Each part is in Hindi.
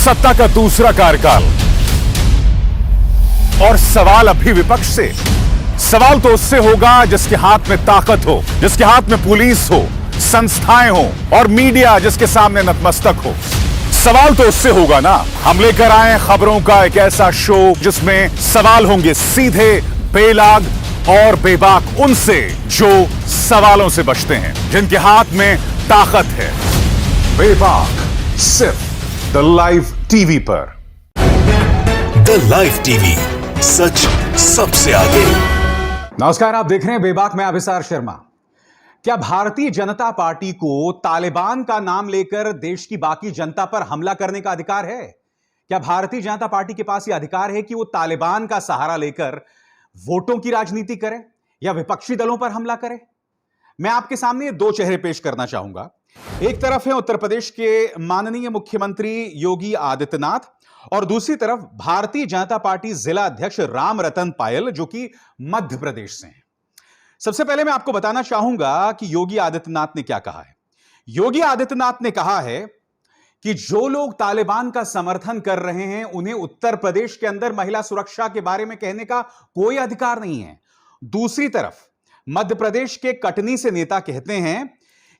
सत्ता का दूसरा कार्यकाल। और सवाल अभी विपक्ष से, सवाल तो उससे होगा जिसके हाथ में ताकत हो, जिसके हाथ में पुलिस हो, संस्थाएं हो और मीडिया जिसके सामने नतमस्तक हो। सवाल तो उससे होगा ना। हम लेकर आए खबरों का एक ऐसा शो जिसमें सवाल होंगे सीधे, बेलाग और बेबाक उनसे जो सवालों से बचते हैं, जिनके हाथ में ताकत है। बेबाक सिर्फ द लाइव टीवी पर। द लाइव टीवी, सच सबसे आगे। नमस्कार, आप देख रहे हैं बेबाक में अभिसार शर्मा। क्या भारतीय जनता पार्टी को तालिबान का नाम लेकर देश की बाकी जनता पर हमला करने का अधिकार है? क्या भारतीय जनता पार्टी के पास यह अधिकार है कि वो तालिबान का सहारा लेकर वोटों की राजनीति करे या विपक्षी दलों पर हमला करे? मैं आपके सामने दो चेहरे पेश करना चाहूंगा। एक तरफ है उत्तर प्रदेश के माननीय मुख्यमंत्री योगी आदित्यनाथ और दूसरी तरफ भारतीय जनता पार्टी जिला अध्यक्ष राम रतन पायल, जो कि मध्य प्रदेश से हैं। सबसे पहले मैं आपको बताना चाहूंगा कि योगी आदित्यनाथ ने क्या कहा है। योगी आदित्यनाथ ने कहा है कि जो लोग तालिबान का समर्थन कर रहे हैं उन्हें उत्तर प्रदेश के अंदर महिला सुरक्षा के बारे में कहने का कोई अधिकार नहीं है। दूसरी तरफ मध्य प्रदेश के कटनी से नेता कहते हैं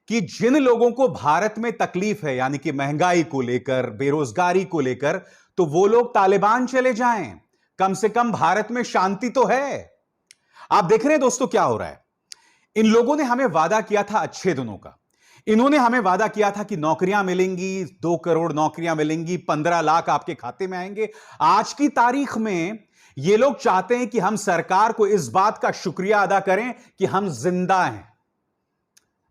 कि जिन लोगों को भारत में तकलीफ है, यानी कि महंगाई को लेकर, बेरोजगारी को लेकर, तो वो लोग तालिबान चले जाएं, कम से कम भारत में शांति तो है। आप देख रहे हैं दोस्तों क्या हो रहा है। इन लोगों ने हमें वादा किया था अच्छे दिनों का। इन्होंने हमें वादा किया था कि नौकरियां मिलेंगी, 2 करोड़ नौकरियां मिलेंगी, 15 लाख आपके खाते में आएंगे। आज की तारीख में ये लोग चाहते हैं कि हम सरकार को इस बात का शुक्रिया अदा करें कि हम जिंदा हैं।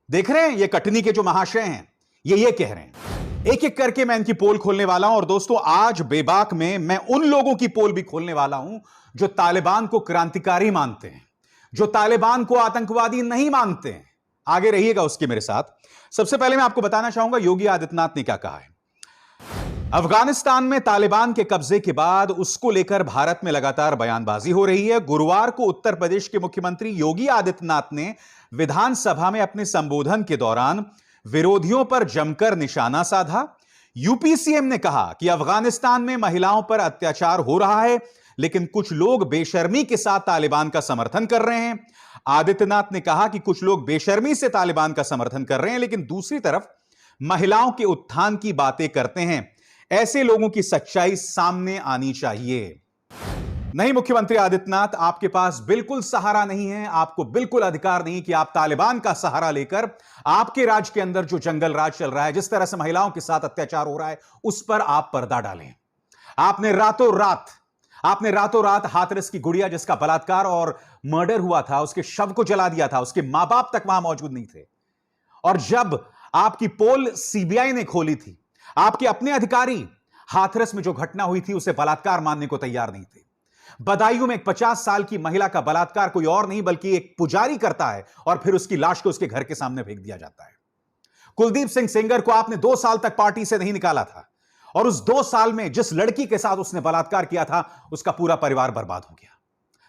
देख रहे हैं ये कटनी के जो महाशय हैं, ये कह रहे हैं। एक एक करके मैं इनकी पोल खोलने वाला हूं। और दोस्तों, आज बेबाक में मैं उन लोगों की पोल भी खोलने वाला हूं जो तालिबान को क्रांतिकारी मानते हैं, जो तालिबान को आतंकवादी नहीं मानते हैं। आगे रहिएगा उसके मेरे साथ। सबसे पहले मैं आपको बताना चाहूंगा योगी आदित्यनाथ ने क्या कहा है। अफगानिस्तान में तालिबान के कब्जे के बाद उसको लेकर भारत में लगातार बयानबाजी हो रही है। गुरुवार को उत्तर प्रदेश के मुख्यमंत्री योगी आदित्यनाथ ने विधानसभा में अपने संबोधन के दौरान विरोधियों पर जमकर निशाना साधा। यूपी सीएम ने कहा कि अफगानिस्तान में महिलाओं पर अत्याचार हो रहा है, लेकिन कुछ लोग बेशर्मी के साथ तालिबान का समर्थन कर रहे हैं। आदित्यनाथ ने कहा कि कुछ लोग बेशर्मी से तालिबान का समर्थन कर रहे हैं, लेकिन दूसरी तरफ महिलाओं के उत्थान की बातें करते हैं। ऐसे लोगों की सच्चाई सामने आनी चाहिए। नहीं मुख्यमंत्री आदित्यनाथ, आपके पास बिल्कुल सहारा नहीं है, आपको बिल्कुल अधिकार नहीं कि आप तालिबान का सहारा लेकर आपके राज्य के अंदर जो जंगल राज चल रहा है, जिस तरह से महिलाओं के साथ अत्याचार हो रहा है, उस पर आप पर्दा डालें। आपने रातों रात हाथरस की गुड़िया जिसका बलात्कार और मर्डर हुआ था, उसके शव को जला दिया था। उसके मां बाप तक वहां मौजूद नहीं थे। और जब आपकी पोल सीबीआई ने खोली थी, आपके अपने अधिकारी हाथरस में जो घटना हुई थी उसे बलात्कार मानने को तैयार नहीं थे। बदायूं में एक 50 साल की महिला का बलात्कार कोई और नहीं बल्कि एक पुजारी करता है और फिर उसकी लाश को उसके घर के सामने फेंक दिया जाता है। कुलदीप सिंह सेंगर को आपने 2 साल तक पार्टी से नहीं निकाला था और उस 2 साल में जिस लड़की के साथ उसने बलात्कार किया था उसका पूरा परिवार बर्बाद हो गया।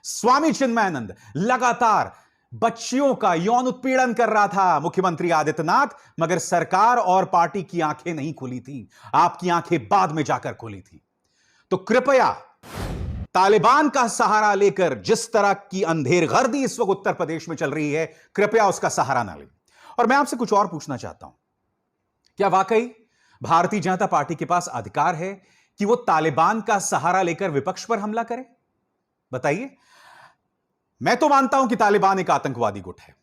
स्वामी चिन्मयानंद लगातार बच्चियों का यौन उत्पीड़न कर रहा था मुख्यमंत्री आदित्यनाथ, मगर सरकार और पार्टी की आंखें नहीं खुली थी। आपकी आंखें बाद में जाकर खुली थी। तो कृपया तालिबान का सहारा लेकर जिस तरह की अंधेरगर्दी इस वक्त उत्तर प्रदेश में चल रही है, कृपया उसका सहारा ना लें। और मैं आपसे कुछ और पूछना चाहता हूं, क्या वाकई भारतीय जनता पार्टी के पास अधिकार है कि वो तालिबान का सहारा लेकर विपक्ष पर हमला करे? बताइए। मैं तो मानता हूं कि तालिबान एक आतंकवादी गुट है,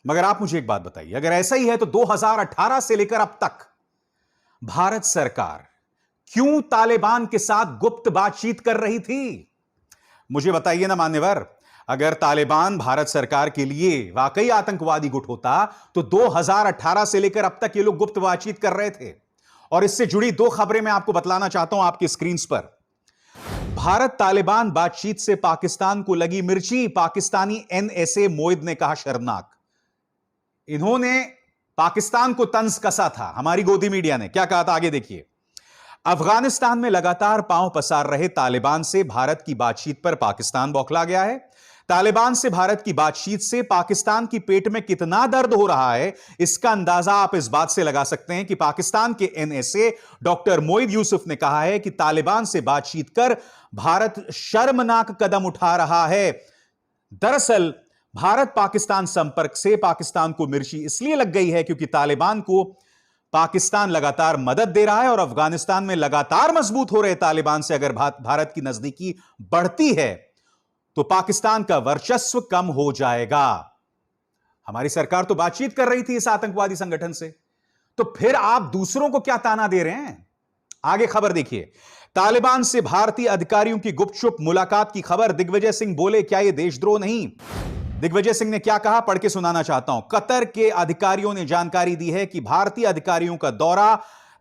मगर आप मुझे एक बात बताइए, अगर ऐसा ही है तो 2018 से लेकर अब तक भारत सरकार क्यों तालिबान के साथ गुप्त बातचीत कर रही थी? मुझे बताइए ना मान्यवर। अगर तालिबान भारत सरकार के लिए वाकई आतंकवादी गुट होता तो 2018 से लेकर अब तक ये लोग गुप्त बातचीत कर रहे थे। और इससे जुड़ी 2 खबरें मैं आपको बतलाना चाहता हूं आपकी स्क्रीन पर। भारत तालिबान बातचीत से पाकिस्तान को लगी मिर्ची, पाकिस्तानी एनएसए मोइद ने कहा शर्मनाक। इन्होंने पाकिस्तान को तंज कसा था। हमारी गोदी मीडिया ने क्या कहा था, आगे देखिए। अफगानिस्तान में लगातार पांव पसार रहे तालिबान से भारत की बातचीत पर पाकिस्तान बौखला गया है। तालिबान से भारत की बातचीत से पाकिस्तान की पेट में कितना दर्द हो रहा है, इसका अंदाजा आप इस बात से लगा सकते हैं कि पाकिस्तान के एनएसए डॉक्टर मोईद यूसुफ ने कहा है कि तालिबान से बातचीत कर भारत शर्मनाक कदम उठा रहा है। दरअसल भारत पाकिस्तान संपर्क से पाकिस्तान को मिर्ची इसलिए लग गई है क्योंकि तालिबान को पाकिस्तान लगातार मदद दे रहा है और अफगानिस्तान में लगातार मजबूत हो रहे तालिबान से अगर भारत की नजदीकी बढ़ती है तो पाकिस्तान का वर्चस्व कम हो जाएगा। हमारी सरकार तो बातचीत कर रही थी इस आतंकवादी संगठन से, तो फिर आप दूसरों को क्या ताना दे रहे हैं? आगे खबर देखिए। तालिबान से भारतीय अधिकारियों की गुपचुप मुलाकात की खबर। दिग्विजय सिंह बोले, क्या यह देशद्रोह नहीं? दिग्विजय सिंह ने क्या कहा, पढ़ के सुनाना चाहता हूं। कतर के अधिकारियों ने जानकारी दी है कि भारतीय अधिकारियों का दौरा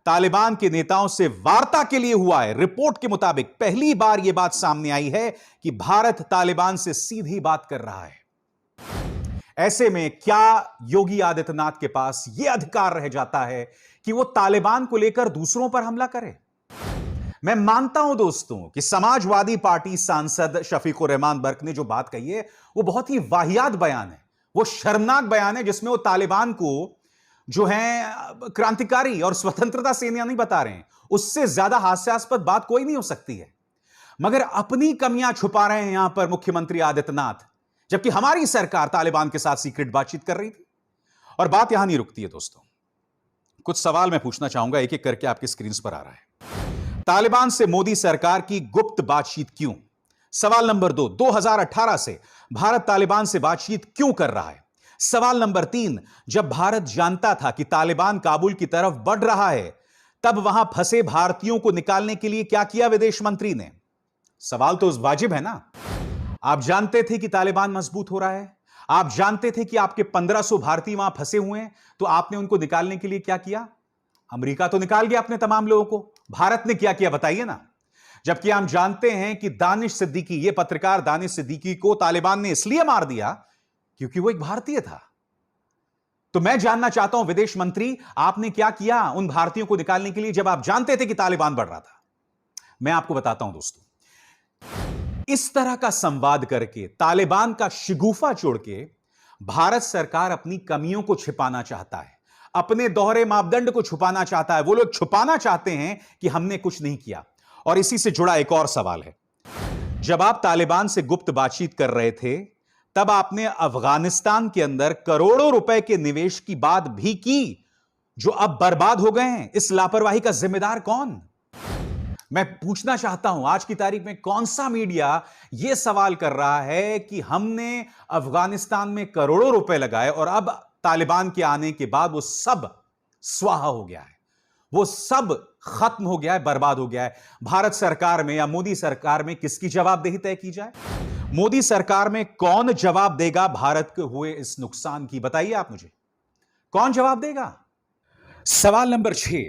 तालिबान के नेताओं से वार्ता के लिए हुआ है। रिपोर्ट के मुताबिक पहली बार यह बात सामने आई है कि भारत तालिबान से सीधी बात कर रहा है। ऐसे में क्या योगी आदित्यनाथ के पास यह अधिकार रह जाता है कि वो तालिबान को लेकर दूसरों पर हमला करे? मैं मानता हूं दोस्तों कि समाजवादी पार्टी सांसद शफीकुर रहमान बर्क ने जो बात कही है वो बहुत ही वाहियात बयान है, वो शर्मनाक बयान है, जिसमें वो तालिबान को जो है क्रांतिकारी और स्वतंत्रता सेनानी बता रहे हैं। उससे ज्यादा हास्यास्पद बात कोई नहीं हो सकती है। मगर अपनी कमियां छुपा रहे हैं यहां पर मुख्यमंत्री आदित्यनाथ, जबकि हमारी सरकार तालिबान के साथ सीक्रेट बातचीत कर रही थी। और बात यहां नहीं रुकती है दोस्तों, कुछ सवाल मैं पूछना चाहूंगा, एक एक करके आपकी स्क्रीन पर आ रहा है। तालिबान से मोदी सरकार की गुप्त बातचीत क्यों? सवाल नंबर 2, 2018 से भारत तालिबान से बातचीत क्यों कर रहा है? सवाल नंबर 3, जब भारत जानता था कि तालिबान काबुल की तरफ बढ़ रहा है, तब वहां फंसे भारतीयों को निकालने के लिए क्या किया विदेश मंत्री ने? सवाल तो वाजिब है ना। आप जानते थे कि तालिबान मजबूत हो रहा है, आप जानते थे कि आपके 1500 भारतीय वहां फंसे हुए हैं, तो आपने उनको निकालने के लिए क्या किया? अमेरिका तो निकाल गया अपने तमाम लोगों को, भारत ने क्या किया बताइए ना। जबकि हम जानते हैं कि दानिश सिद्दीकी, ये पत्रकार दानिश सिद्दीकी को तालिबान ने इसलिए मार दिया क्योंकि वो एक भारतीय था। तो मैं जानना चाहता हूं विदेश मंत्री, आपने क्या किया उन भारतीयों को निकालने के लिए जब आप जानते थे कि तालिबान बढ़ रहा था? मैं आपको बताता हूं दोस्तों, इस तरह का संवाद करके, तालिबान का शिगुफा छोड़ के भारत सरकार अपनी कमियों को छिपाना चाहता है, अपने दोहरे मापदंड को छुपाना चाहता है। वो लोग छुपाना चाहते हैं कि हमने कुछ नहीं किया। और इसी से जुड़ा एक और सवाल है, जब आप तालिबान से गुप्त बातचीत कर रहे थे तब आपने अफगानिस्तान के अंदर करोड़ों रुपए के निवेश की बात भी की, जो अब बर्बाद हो गए हैं। इस लापरवाही का जिम्मेदार कौन? मैं पूछना चाहता हूं, आज की तारीख में कौन सा मीडिया यह सवाल कर रहा है कि हमने अफगानिस्तान में करोड़ों रुपए लगाए और अब तालिबान के आने के बाद वो सब स्वाहा हो गया है, वो सब खत्म हो गया है, बर्बाद हो गया है। भारत सरकार में या मोदी सरकार में किसकी जवाबदेही तय की जाए? मोदी सरकार में कौन जवाब देगा भारत के हुए इस नुकसान की? बताइए आप मुझे, कौन जवाब देगा? सवाल नंबर 6,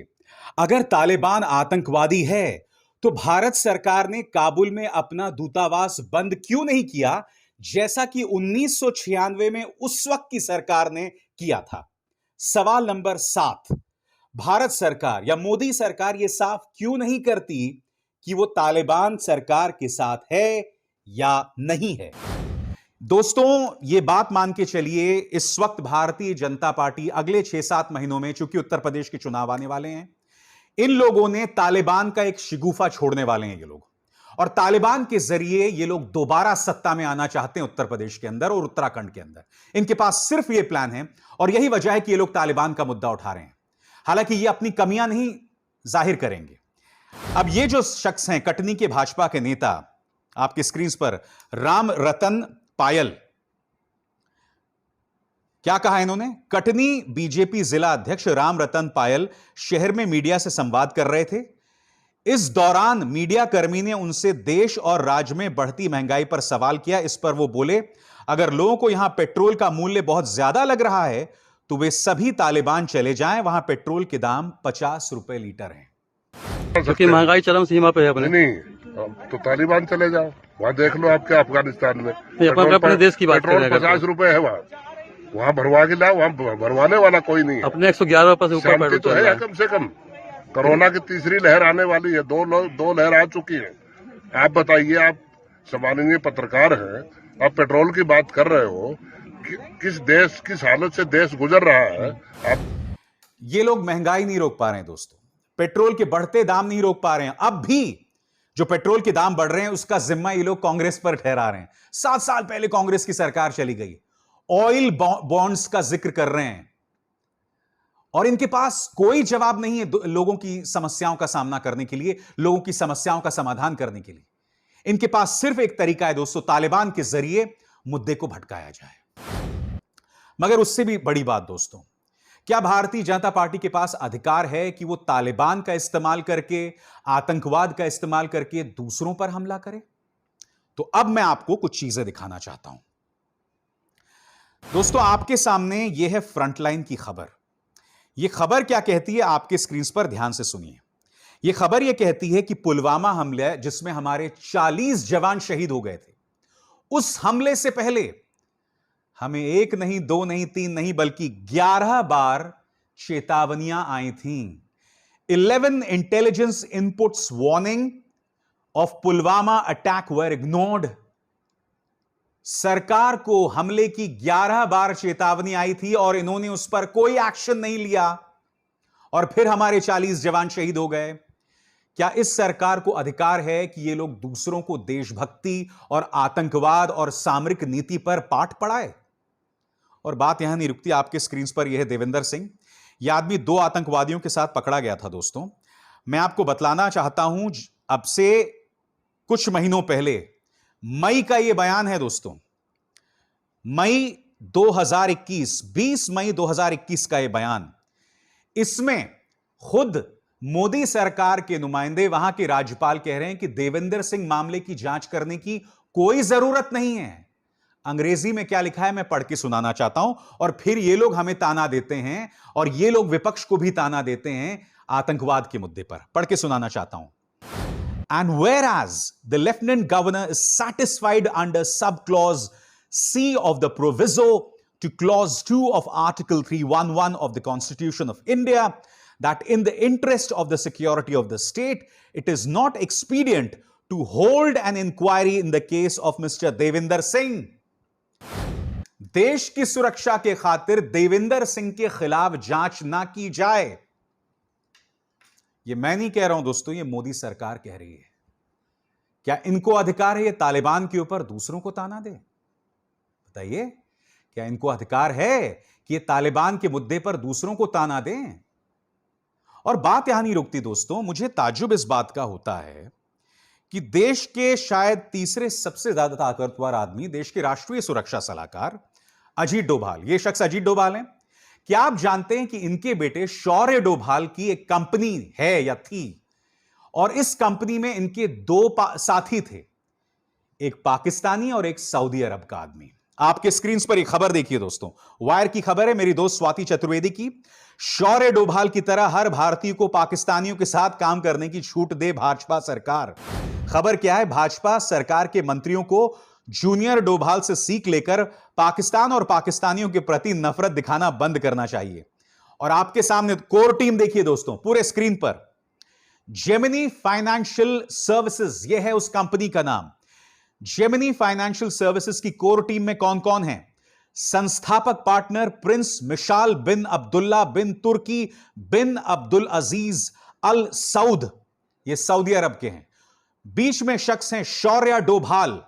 अगर तालिबान आतंकवादी है तो भारत सरकार ने काबुल में अपना दूतावास बंद क्यों नहीं किया, जैसा कि 1996 में उस वक्त की सरकार ने किया था? सवाल नंबर 7, भारत सरकार या मोदी सरकार यह साफ क्यों नहीं करती कि वो तालिबान सरकार के साथ है या नहीं है? दोस्तों, यह बात मान के चलिए, इस वक्त भारतीय जनता पार्टी अगले 6-7 महीनों में, चूंकि उत्तर प्रदेश के चुनाव आने वाले हैं, इन लोगों ने तालिबान का एक शिगुफा छोड़ने वाले हैं ये लोग, और तालिबान के जरिए ये लोग दोबारा सत्ता में आना चाहते हैं उत्तर प्रदेश के अंदर और उत्तराखंड के अंदर। इनके पास सिर्फ ये प्लान है और यही वजह है कि ये लोग तालिबान का मुद्दा उठा रहे हैं। हालांकि ये अपनी कमियां नहीं जाहिर करेंगे। अब ये जो शख्स हैं, कटनी के भाजपा के नेता, आपकी स्क्रीन पर राम रतन पायल, क्या कहा इन्होंने? कटनी बीजेपी जिला अध्यक्ष राम रतन पायल शहर में मीडिया से संवाद कर रहे थे। इस दौरान मीडिया कर्मी ने उनसे देश और राज्य में बढ़ती महंगाई पर सवाल किया। इस पर वो बोले, अगर लोगों को यहां पेट्रोल का मूल्य बहुत ज्यादा लग रहा है तो वे सभी तालिबान चले जाएं, वहां पेट्रोल के दाम 50 रुपए लीटर हैं। क्योंकि महंगाई चरम सीमा पे है अपने। नहीं, तो तालिबान चले जाओ, वहाँ देख लो आप क्या अफगानिस्तान में अपने देश की बात पेट्रोल 50 रुपए है, वहाँ भरवा के लाओ, वहाँ भरवाने वाला कोई नहीं है। अपने 111 रुपए से ऊपर पेट्रोल तो है कम से कम। कोरोना की तीसरी लहर आने वाली है, दो लहर आ चुकी है। आप बताइए, आप सम्माननीय पत्रकार हैं, आप पेट्रोल की बात कर रहे हो, किस हालत से देश गुजर रहा है। आप ये लोग महंगाई नहीं रोक पा रहे हैं दोस्तों, पेट्रोल के बढ़ते दाम नहीं रोक पा रहे हैं। अब भी जो पेट्रोल के दाम बढ़ रहे हैं उसका जिम्मा ये लोग कांग्रेस पर ठहरा रहे हैं। 7 साल पहले कांग्रेस की सरकार चली गई, ऑयल बॉन्ड्स का जिक्र कर रहे हैं और इनके पास कोई जवाब नहीं है लोगों की समस्याओं का सामना करने के लिए, लोगों की समस्याओं का समाधान करने के लिए। इनके पास सिर्फ एक तरीका है दोस्तों, तालिबान के जरिए मुद्दे को भटकाया जाए। मगर उससे भी बड़ी बात दोस्तों, क्या भारतीय जनता पार्टी के पास अधिकार है कि वो तालिबान का इस्तेमाल करके, आतंकवाद का इस्तेमाल करके दूसरों पर हमला करे? तो अब मैं आपको कुछ चीजें दिखाना चाहता हूं दोस्तों। आपके सामने यह है फ्रंटलाइन की खबर। यह खबर क्या कहती है, आपके स्क्रीन पर ध्यान से सुनिए। यह खबर यह कहती है कि पुलवामा हमला, जिसमें हमारे 40 जवान शहीद हो गए थे, उस हमले से पहले हमें 1 नहीं, 2 नहीं, 3 नहीं, बल्कि 11 बार चेतावनियां आई थीं। 11 intelligence inputs warning of Pulwama attack were ignored. सरकार को हमले की 11 बार चेतावनी आई थी और इन्होंने उस पर कोई एक्शन नहीं लिया और फिर हमारे 40 जवान शहीद हो गए। क्या इस सरकार को अधिकार है कि ये लोग दूसरों को देशभक्ति और आतंकवाद और सामरिक नीति पर पाठ पढ़ाए? और बात यहां नहीं रुकती, आपके स्क्रीन पर यह है देवेंद्र सिंह। यह आदमी 2 आतंकवादियों के साथ पकड़ा गया था दोस्तों। मैं आपको बतलाना चाहता हूं, अब से कुछ महीनों पहले, मई का यह बयान है दोस्तों, मई 2021, 20 मई 2021 का यह बयान। इसमें खुद मोदी सरकार के नुमाइंदे, वहां के राज्यपाल कह रहे हैं कि देवेंद्र सिंह मामले की जांच करने की कोई जरूरत नहीं है। अंग्रेजी में क्या लिखा है मैं पढ़ के सुनाना चाहता हूं, और फिर ये लोग हमें ताना देते हैं और ये लोग विपक्ष को भी ताना देते हैं आतंकवाद के मुद्दे पर। पढ़ के सुनाना चाहता हूं। And whereas the Lieutenant Governor is satisfied under subclause C of the proviso to clause 2 of Article 311 of the Constitution of India, that in the interest of the security of the state, it is not expedient to hold an inquiry in the case of Mr. Devinder Singh. देश की सुरक्षा के खातिर देवेंद्र सिंह के खिलाफ जांच ना की जाए। यह मैं नहीं कह रहा हूं दोस्तों, यह मोदी सरकार कह रही है। क्या इनको अधिकार है ये तालिबान के ऊपर दूसरों को ताना दे? बताइए, क्या इनको अधिकार है कि ये तालिबान के मुद्दे पर दूसरों को ताना दें? और बात यहां नहीं रुकती दोस्तों, मुझे ताज्जुब इस बात का होता है कि देश के शायद तीसरे सबसे ज्यादा ताकतवर आदमी, देश के राष्ट्रीय सुरक्षा सलाहकार अजीत डोभाल, ये शख्स अजीत डोभाल हैं। क्या आप जानते हैं कि इनके बेटे शौर्य डोभाल की एक कंपनी है या थी, और इस कंपनी में इनके 2 साथी थे, एक पाकिस्तानी और एक सऊदी अरब का आदमी। आपके स्क्रीन पर एक खबर देखिए दोस्तों, वायर की खबर है, मेरी दोस्त स्वाति चतुर्वेदी की। शौर्य डोभाल की तरह हर भारतीय को पाकिस्तानियों के साथ काम करने की छूट दे भाजपा सरकार। खबर क्या है, भाजपा सरकार के मंत्रियों को जूनियर डोभाल से सीख लेकर पाकिस्तान और पाकिस्तानियों के प्रति नफरत दिखाना बंद करना चाहिए। और आपके सामने कोर टीम देखिए दोस्तों, पूरे स्क्रीन पर। जेमिनी फाइनेंशियल सर्विसेज, यह है उस कंपनी का नाम। जेमिनी फाइनेंशियल सर्विसेज की कोर टीम में कौन कौन है? संस्थापक पार्टनर प्रिंस मिशाल बिन अब्दुल्ला बिन तुर्की बिन अब्दुल अजीज अल सऊद, ये सऊदी अरब के हैं। बीच में शख्स हैं शौर्य डोभाल,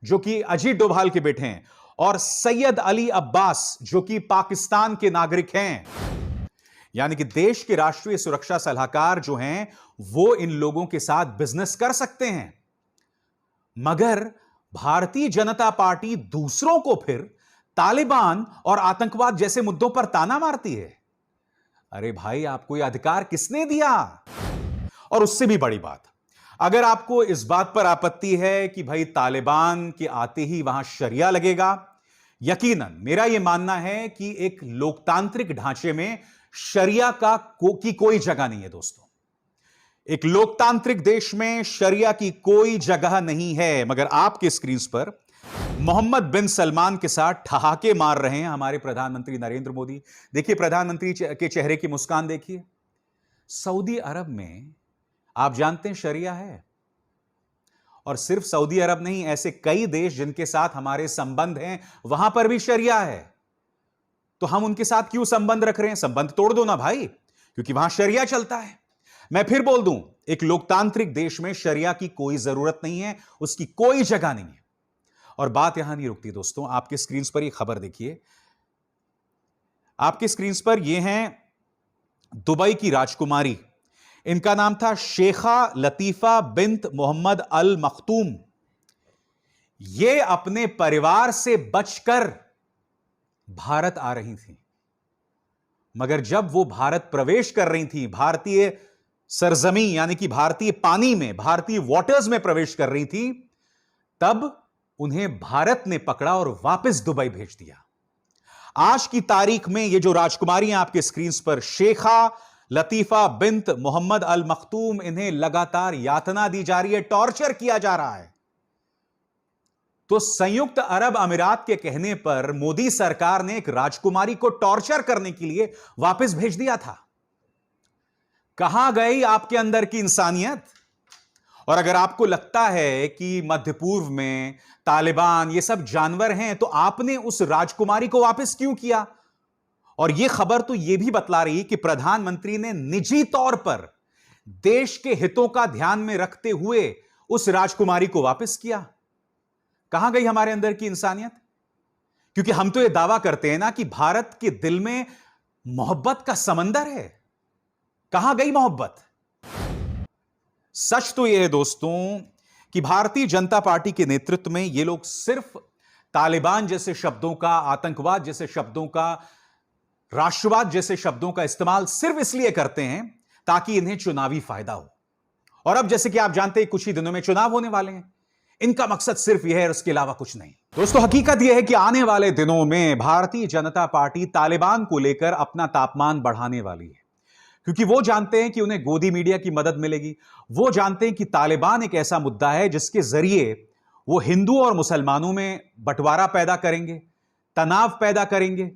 जो कि अजीत डोभाल के बेटे हैं, और सैयद अली अब्बास, जो कि पाकिस्तान के नागरिक हैं। यानी कि देश के राष्ट्रीय सुरक्षा सलाहकार जो हैं वो इन लोगों के साथ बिजनेस कर सकते हैं। मगर भारतीय जनता पार्टी दूसरों को फिर तालिबान और आतंकवाद जैसे मुद्दों पर ताना मारती है। अरे भाई, आपको यह अधिकार किसने दिया? और उससे भी बड़ी बात, अगर आपको इस बात पर आपत्ति है कि भाई तालिबान के आते ही वहां शरिया लगेगा, यकीनन मेरा यह मानना है कि एक लोकतांत्रिक ढांचे में शरिया की कोई जगह नहीं है दोस्तों। एक लोकतांत्रिक देश में शरिया की कोई जगह नहीं है। मगर आपके स्क्रीन पर मोहम्मद बिन सलमान के साथ ठहाके मार रहे हैं हमारे प्रधानमंत्री नरेंद्र मोदी। देखिए प्रधानमंत्री के चेहरे की मुस्कान देखिए। सऊदी अरब में आप जानते हैं शरिया है, और सिर्फ सऊदी अरब नहीं, ऐसे कई देश जिनके साथ हमारे संबंध हैं, वहां पर भी शरिया है। तो हम उनके साथ क्यों संबंध रख रहे हैं? संबंध तोड़ दो ना भाई, क्योंकि वहां शरिया चलता है। मैं फिर बोल दूं, एक लोकतांत्रिक देश में शरिया की कोई जरूरत नहीं है, उसकी कोई जगह नहीं है। और बात यहां नहीं रुकती दोस्तों, आपके स्क्रीन पर ये खबर देखिए। आपके स्क्रीन पर ये हैं दुबई की राजकुमारी, इनका नाम था शेखा लतीफा बिन्त मोहम्मद अल मखतूम। ये अपने परिवार से बचकर भारत आ रही थी, मगर जब वो भारत प्रवेश कर रही थी, भारतीय सरजमी यानी कि भारतीय पानी में, भारतीय वाटर्स में प्रवेश कर रही थी, तब उन्हें भारत ने पकड़ा और वापस दुबई भेज दिया। आज की तारीख में ये जो राजकुमारी हैं आपके स्क्रीन पर, शेखा लतीफा बिन्त मोहम्मद अल मखतूम, इन्हें लगातार यातना दी जा रही है, टॉर्चर किया जा रहा है। तो संयुक्त अरब अमीरात के कहने पर मोदी सरकार ने एक राजकुमारी को टॉर्चर करने के लिए वापस भेज दिया था। कहां गई आपके अंदर की इंसानियत? और अगर आपको लगता है कि मध्य पूर्व में तालिबान ये सब जानवर हैं, तो आपने उस राजकुमारी को वापस क्यों किया? और यह खबर तो यह भी बतला रही कि प्रधानमंत्री ने निजी तौर पर देश के हितों का ध्यान में रखते हुए उस राजकुमारी को वापस किया। कहां गई हमारे अंदर की इंसानियत? क्योंकि हम तो यह दावा करते हैं ना कि भारत के दिल में मोहब्बत का समंदर है। कहां गई मोहब्बत? सच तो यह है दोस्तों कि भारतीय जनता पार्टी के नेतृत्व में ये लोग सिर्फ तालिबान जैसे शब्दों का, आतंकवाद जैसे शब्दों का, राष्ट्रवाद जैसे शब्दों का इस्तेमाल सिर्फ इसलिए करते हैं ताकि इन्हें चुनावी फायदा हो। और अब जैसे कि आप जानते हैं कुछ ही दिनों में चुनाव होने वाले हैं, इनका मकसद सिर्फ यह है और उसके अलावा कुछ नहीं। दोस्तों हकीकत यह है कि आने वाले दिनों में भारतीय जनता पार्टी तालिबान को लेकर अपना तापमान बढ़ाने वाली है, क्योंकि वो जानते हैं कि उन्हें गोदी मीडिया की मदद मिलेगी। वो जानते हैं कि तालिबान एक ऐसा मुद्दा है जिसके जरिए वो हिंदू और मुसलमानों में बंटवारा पैदा करेंगे, तनाव पैदा करेंगे,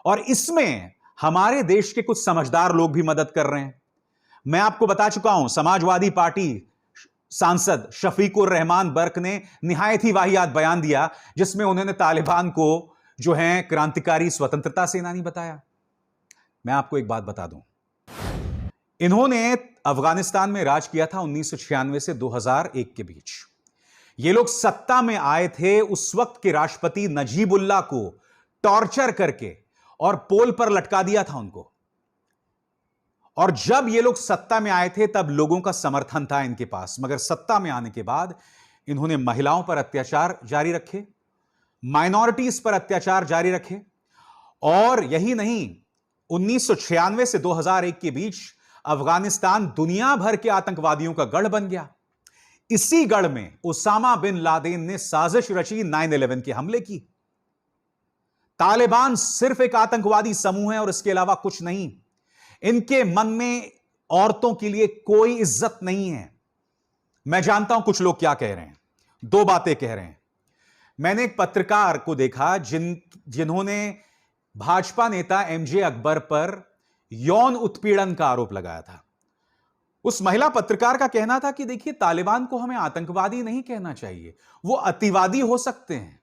और इसमें हमारे देश के कुछ समझदार लोग भी मदद कर रहे हैं। मैं आपको बता चुका हूं, समाजवादी पार्टी सांसद शफीकुर रहमान बर्क ने निहायत ही वाहियात बयान दिया, जिसमें उन्होंने तालिबान को जो है क्रांतिकारी स्वतंत्रता सेनानी बताया। मैं आपको एक बात बता दूं, इन्होंने अफगानिस्तान में राज किया था 1996 से 2001 के बीच। ये लोग सत्ता में आए थे उस वक्त के राष्ट्रपति नजीबुल्लाह को टॉर्चर करके और पोल पर लटका दिया था उनको। और जब ये लोग सत्ता में आए थे तब लोगों का समर्थन था इनके पास, मगर सत्ता में आने के बाद इन्होंने महिलाओं पर अत्याचार जारी रखे, माइनॉरिटीज पर अत्याचार जारी रखे। और यही नहीं, 1996 से 2001 के बीच अफगानिस्तान दुनिया भर के आतंकवादियों का गढ़ बन गया। इसी गढ़ में उसामा बिन लादेन ने साजिश रची 9/11 के हमले की। तालिबान सिर्फ एक आतंकवादी समूह है और इसके अलावा कुछ नहीं। इनके मन में औरतों के लिए कोई इज्जत नहीं है। मैं जानता हूं कुछ लोग क्या कह रहे हैं, दो बातें कह रहे हैं। मैंने एक पत्रकार को देखा जिन्होंने भाजपा नेता एमजे अकबर पर यौन उत्पीड़न का आरोप लगाया था। उस महिला पत्रकार का कहना था कि देखिए, तालिबान को हमें आतंकवादी नहीं कहना चाहिए, वो अतिवादी हो सकते हैं।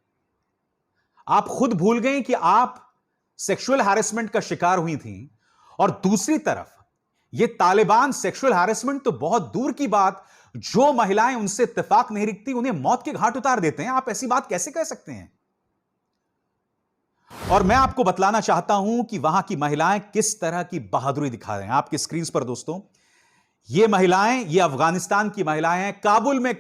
आप खुद भूल गए कि आप सेक्सुअल हैरेसमेंट का शिकार हुई थी, और दूसरी तरफ ये तालिबान सेक्सुअल हैरेसमेंट तो बहुत दूर की बात, जो महिलाएं उनसे इत्तेफाक नहीं रखती उन्हें मौत के घाट उतार देते हैं। आप ऐसी बात कैसे कह सकते हैं? और मैं आपको बतलाना चाहता हूं कि वहां की महिलाएं किस तरह की बहादुरी दिखा रहे हैं। आपके स्क्रीन पर दोस्तों ये महिलाएं, ये अफगानिस्तान की महिलाएं हैं। काबुल में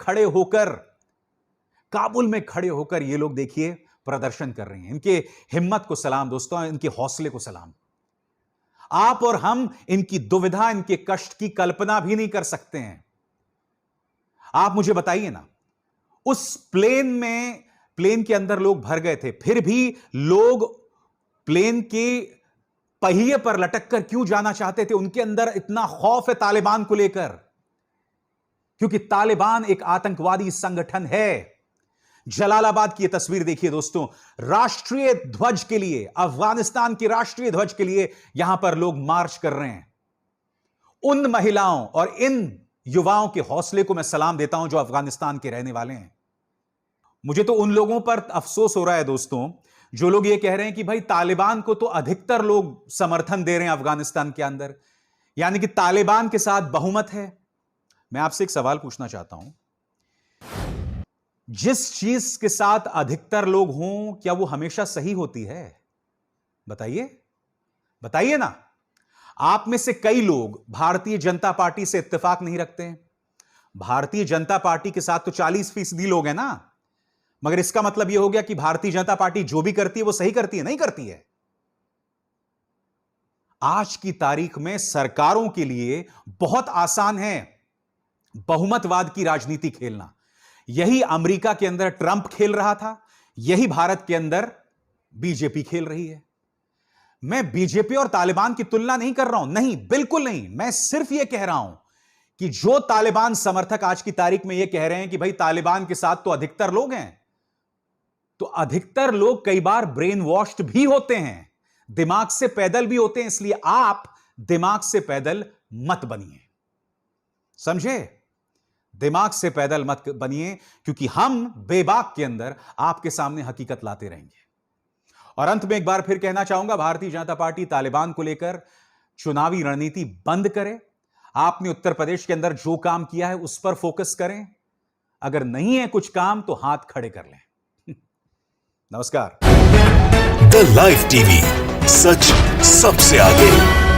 खड़े होकर ये लोग देखिए प्रदर्शन कर रही हैं। इनके हिम्मत को सलाम दोस्तों, इनके हौसले को सलाम। आप और हम इनकी दुविधा, इनके कष्ट की कल्पना भी नहीं कर सकते हैं। आप मुझे बताइए ना, उस प्लेन के अंदर लोग भर गए थे, फिर भी लोग प्लेन के पहिए पर लटक कर क्यों जाना चाहते थे? उनके अंदर इतना खौफ है तालिबान को लेकर, क्योंकि तालिबान एक आतंकवादी संगठन है। जलालाबाद की यह तस्वीर देखिए दोस्तों, राष्ट्रीय ध्वज के लिए, अफगानिस्तान के राष्ट्रीय ध्वज के लिए यहां पर लोग मार्च कर रहे हैं। उन महिलाओं और इन युवाओं के हौसले को मैं सलाम देता हूं जो अफगानिस्तान के रहने वाले हैं। मुझे तो उन लोगों पर अफसोस हो रहा है दोस्तों, जो लोग ये कह रहे हैं कि भाई तालिबान को तो अधिकतर लोग समर्थन दे रहे हैं अफगानिस्तान के अंदर, यानी कि तालिबान के साथ बहुमत है। मैं आपसे एक सवाल पूछना चाहता हूं, जिस चीज के साथ अधिकतर लोग हों, क्या वो हमेशा सही होती है? बताइए, बताइए ना। आप में से कई लोग भारतीय जनता पार्टी से इत्तेफाक नहीं रखते हैं। भारतीय जनता पार्टी के साथ तो 40% लोग हैं ना, मगर इसका मतलब यह हो गया कि भारतीय जनता पार्टी जो भी करती है वो सही करती है? नहीं करती है। आज की तारीख में सरकारों के लिए बहुत आसान है बहुमतवाद की राजनीति खेलना। यही अमेरिका के अंदर ट्रंप खेल रहा था, यही भारत के अंदर बीजेपी खेल रही है। मैं बीजेपी और तालिबान की तुलना नहीं कर रहा हूं, नहीं, बिल्कुल नहीं। मैं सिर्फ यह कह रहा हूं कि जो तालिबान समर्थक आज की तारीख में यह कह रहे हैं कि भाई तालिबान के साथ तो अधिकतर लोग हैं, तो अधिकतर लोग कई बार ब्रेन वॉश्ड भी होते हैं, दिमाग से पैदल भी होते हैं। इसलिए आप दिमाग से पैदल मत बनिए, समझे? दिमाग से पैदल मत बनिए, क्योंकि हम बेबाक के अंदर आपके सामने हकीकत लाते रहेंगे। और अंत में एक बार फिर कहना चाहूंगा, भारतीय जनता पार्टी तालिबान को लेकर चुनावी रणनीति बंद करे। आपने उत्तर प्रदेश के अंदर जो काम किया है उस पर फोकस करें। अगर नहीं है कुछ काम तो हाथ खड़े कर लें। नमस्कार। द लाइव टीवी, सच सबसे आगे।